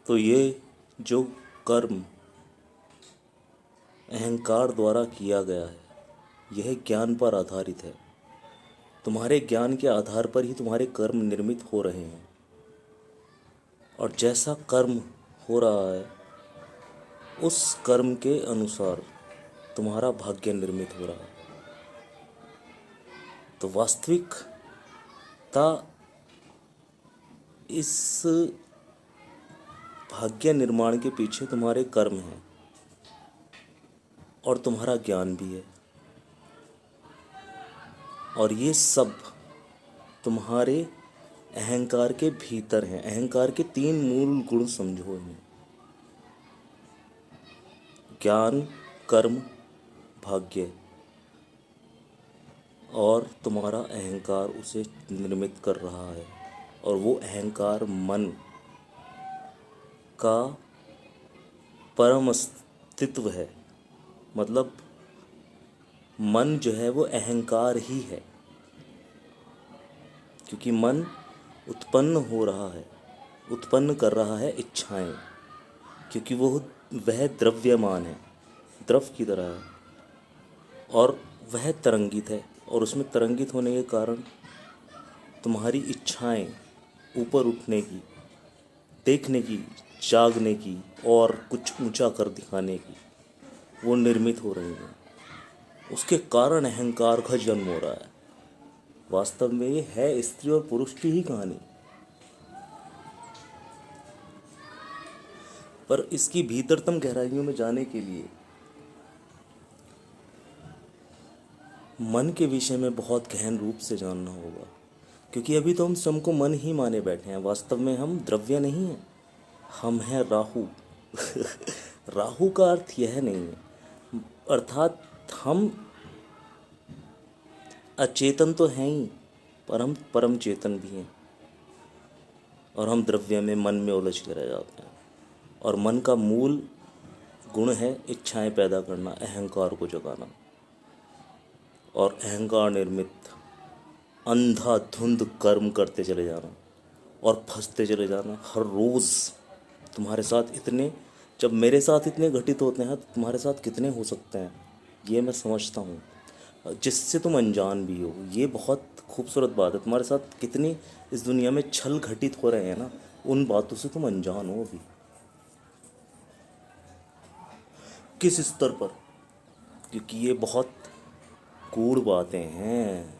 तो ये जो कर्म अहंकार द्वारा किया गया है, यह ज्ञान पर आधारित है। तुम्हारे ज्ञान के आधार पर ही तुम्हारे कर्म निर्मित हो रहे हैं, और जैसा कर्म हो रहा है उस कर्म के अनुसार तुम्हारा भाग्य निर्मित हो रहा है। तो वास्तविकता इस भाग्य निर्माण के पीछे तुम्हारे कर्म हैं और तुम्हारा ज्ञान भी है, और ये सब तुम्हारे अहंकार के भीतर हैं। अहंकार के 3 मूल गुण समझो इन्हें: ज्ञान, कर्म, भाग्य। और तुम्हारा अहंकार उसे निर्मित कर रहा है, और वो अहंकार मन का परम अस्तित्व है। मतलब मन जो है वो अहंकार ही है, क्योंकि मन उत्पन्न हो रहा है, उत्पन्न कर रहा है इच्छाएं, क्योंकि वह द्रव्यमान है, द्रव की तरह है, और वह तरंगित है। और उसमें तरंगित होने के कारण तुम्हारी इच्छाएं ऊपर उठने की, देखने की, जागने की और कुछ ऊंचा कर दिखाने की, वो निर्मित हो रही हैं। उसके कारण अहंकार का जन्म हो रहा है। वास्तव में ये है स्त्री और पुरुष की ही कहानी, पर इसकी भीतरतम गहराइयों में जाने के लिए मन के विषय में बहुत गहन रूप से जानना होगा। क्योंकि अभी तो हम स्वयं को मन ही माने बैठे हैं। वास्तव में हम द्रव्य नहीं हैं, हम हैं राहु। राहु का अर्थ यह नहीं है, अर्थात हम अचेतन तो हैं ही, पर हम परम चेतन भी हैं, और हम द्रव्य में, मन में उलझ के रह जाते हैं। और मन का मूल गुण है इच्छाएं पैदा करना, अहंकार को जगाना, और अहंकार निर्मित अंधाधुंध कर्म करते चले जाना और फंसते चले जाना। हर रोज़ तुम्हारे साथ इतने, जब मेरे साथ इतने घटित होते हैं तो तुम्हारे साथ कितने हो सकते हैं, ये मैं समझता हूँ, जिससे तुम अनजान भी हो। ये बहुत खूबसूरत बात है, तुम्हारे साथ कितनी इस दुनिया में छल घटित हो रहे हैं ना, उन बातों से तुम अनजान हो अभी। किस स्तर पर? क्योंकि ये बहुत गूढ़ बातें हैं।